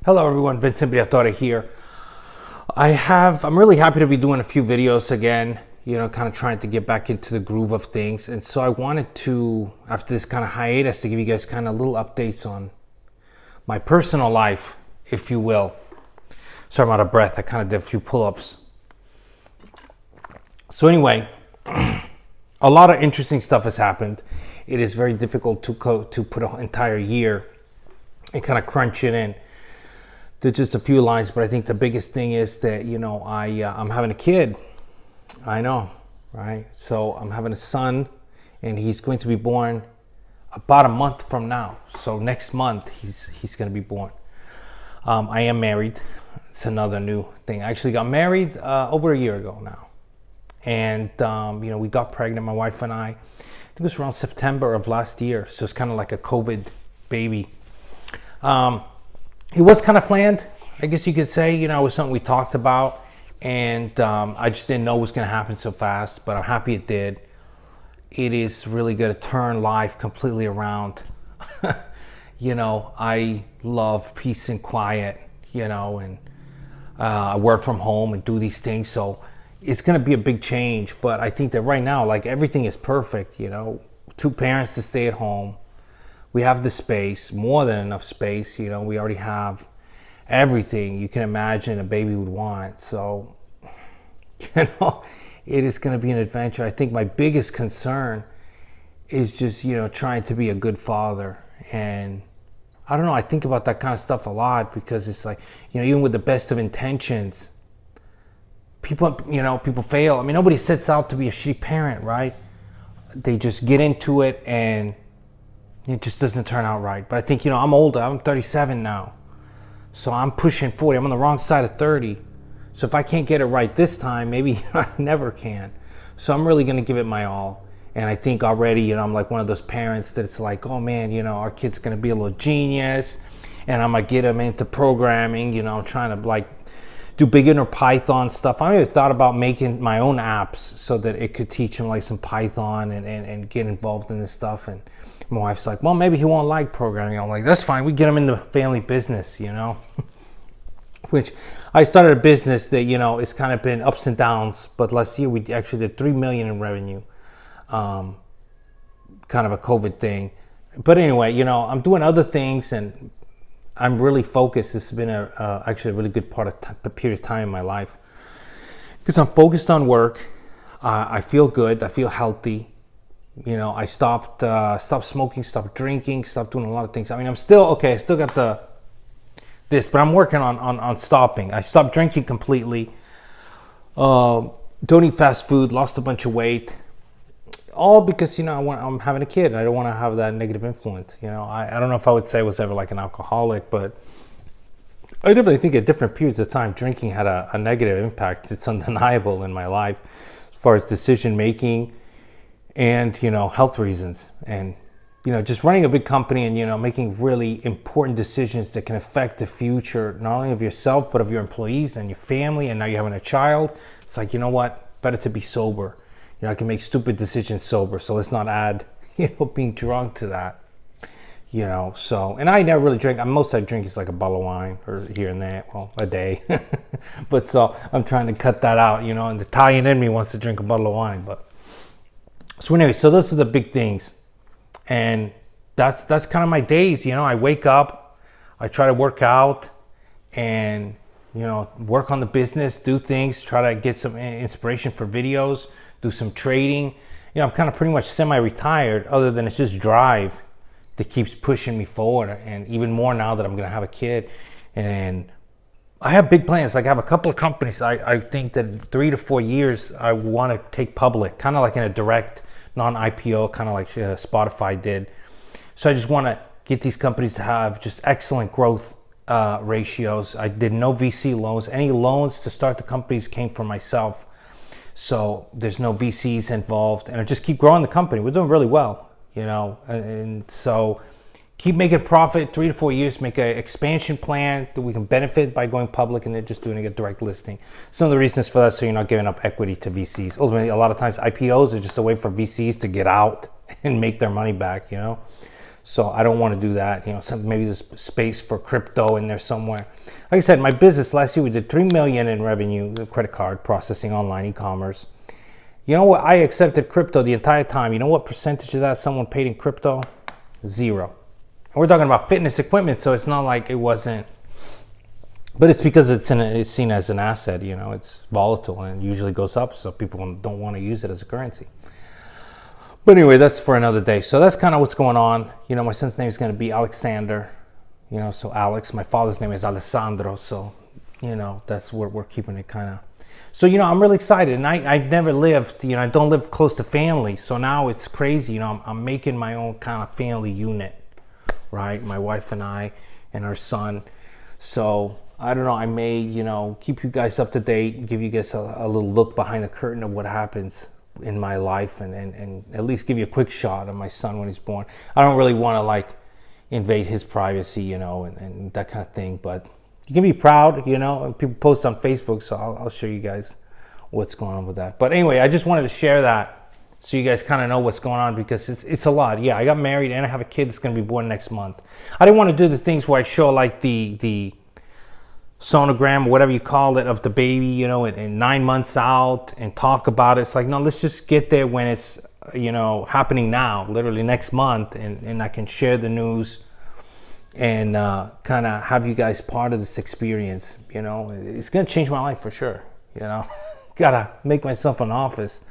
Hello everyone, Vincent Briatore here. I'm really happy to be doing a few videos again, kind of trying to get back into the groove of things. And so I wanted to, after this kind of hiatus, to give you guys kind of little updates on my personal life, if you will. Sorry, I'm out of breath. I kind of did a few pull-ups. So anyway, a lot of interesting stuff has happened. It is very difficult to put an entire year and kind of crunch it in. There's just a few lines, but I think the biggest thing is that, I'm having a kid. I know, right? So I'm having a son, and he's going to be born about a month from now. So next month, he's going to be born. I am married. It's another new thing. I actually got married over a year ago now. And, we got pregnant, my wife and I think it was around September of last year. So it's kind of like a COVID baby. It was kind of planned, I guess you could say. It was something we talked about, and I just didn't know it was going to happen so fast, but I'm happy it did. It is really going to turn life completely around. I love peace and quiet, and I work from home and do these things, so it's going to be a big change. But I think that right now, like, everything is perfect, two parents to stay at home. We have the space, more than enough space. We already have everything you can imagine a baby would want. So, it is going to be an adventure. I think my biggest concern is just, trying to be a good father. And I don't know, I think about that kind of stuff a lot, because it's like, even with the best of intentions, people fail. I mean, nobody sets out to be a shitty parent, right? They just get into it and it just doesn't turn out right. But I think, I'm older. I'm 37 now. So I'm pushing 40. I'm on the wrong side of 30. So if I can't get it right this time, maybe I never can. So I'm really going to give it my all. And I think already, I'm like one of those parents that it's like, oh man, our kid's going to be a little genius. And I'm going to get him into programming. I'm trying to do beginner Python stuff. I even thought about making my own apps so that it could teach him like some Python and get involved in this stuff. And my wife's like, well, maybe he won't like programming. I'm like, that's fine. We get him in the family business, Which I started a business that, it's kind of been ups and downs. But last year we actually did $3 million in revenue. Kind of a COVID thing. But anyway, I'm doing other things and I'm really focused. This has been actually a really good period of time in my life. Because I'm focused on work. I feel good. I feel healthy. I stopped smoking, stopped drinking, stopped doing a lot of things. I mean, I'm still okay. I still got this, but I'm working on stopping. I stopped drinking completely. Don't eat fast food. Lost a bunch of weight. All because I'm having a kid. And I don't want to have that negative influence. I don't know if I would say I was ever like an alcoholic, but I definitely think at different periods of time, drinking had a negative impact. It's undeniable in my life as far as decision making. And, health reasons, and, just running a big company and, making really important decisions that can affect the future, not only of yourself, but of your employees and your family. And now you're having a child. It's like, better to be sober. I can make stupid decisions sober. So let's not add, being drunk to that, so, and I never really drink. Most I drink is like a bottle of wine or here and there, well, a day. But so I'm trying to cut that out, and the Italian in me wants to drink a bottle of wine, but. So anyway, so those are the big things, and that's kind of my days. I wake up, I try to work out, and work on the business, do things, try to get some inspiration for videos, do some trading. I'm kind of pretty much semi-retired, other than it's just drive that keeps pushing me forward, and even more now that I'm gonna have a kid. And I have big plans. Like, I have a couple of companies. I think that 3 to 4 years I want to take public, kind of like in a direct non-IPO, kind of like Spotify did. So I just want to get these companies to have just excellent growth ratios. I did no VC loans. Any loans to start the companies came from myself. So there's no VCs involved. And I just keep growing the company. We're doing really well, and so keep making profit, 3 to 4 years, make an expansion plan that we can benefit by going public, and then just doing a direct listing. Some of the reasons for that, so you're not giving up equity to VCs. Ultimately, a lot of times IPOs are just a way for VCs to get out and make their money back, So I don't want to do that. You know, maybe there's space for crypto in there somewhere. Like I said, my business last year, we did $3 million in revenue, credit card processing, online e-commerce. You know what? I accepted crypto the entire time. You know what percentage of that someone paid in crypto? 0. And we're talking about fitness equipment, so it's not like it wasn't. But it's because it's seen as an asset. You know, it's volatile and usually goes up, so people don't want to use it as a currency. But anyway, that's for another day. So that's kind of what's going on. You know, my son's name is going to be Alexander. You know, so Alex. My father's name is Alessandro. So, you know, that's where we're keeping it kind of. So, you know, I'm really excited. And I never lived, you know, I don't live close to family. So now it's crazy. You know, I'm making my own kind of family unit, right? My wife and I and our son. So I don't know. I may, you know, keep you guys up to date, give you guys a little look behind the curtain of what happens in my life, and at least give you a quick shot of my son when he's born. I don't really want to like invade his privacy, you know, and that kind of thing, but you can be proud, you know, and people post on Facebook, so I'll show you guys what's going on with that. But anyway, I just wanted to share that so you guys kind of know what's going on, because it's a lot. Yeah, I got married and I have a kid that's going to be born next month. I didn't want to do the things where I show like the sonogram, whatever you call it, of the baby, you know, and 9 months out and talk about it. It's like, no, let's just get there when it's, you know, happening now, literally next month, and I can share the news and kind of have you guys part of this experience. You know, it's going to change my life for sure. You know, gotta make myself an office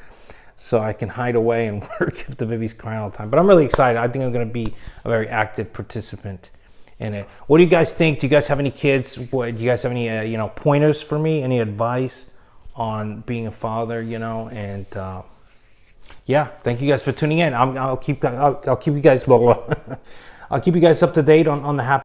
so I can hide away and work if the baby's crying all the time. But I'm really excited. I think I'm going to be a very active participant in it. What do you guys think? Do you guys have any kids? Do you guys have any you know, pointers for me? Any advice on being a father? You know, and yeah, thank you guys for tuning in. I'll keep you guys I'll keep you guys up to date on the happy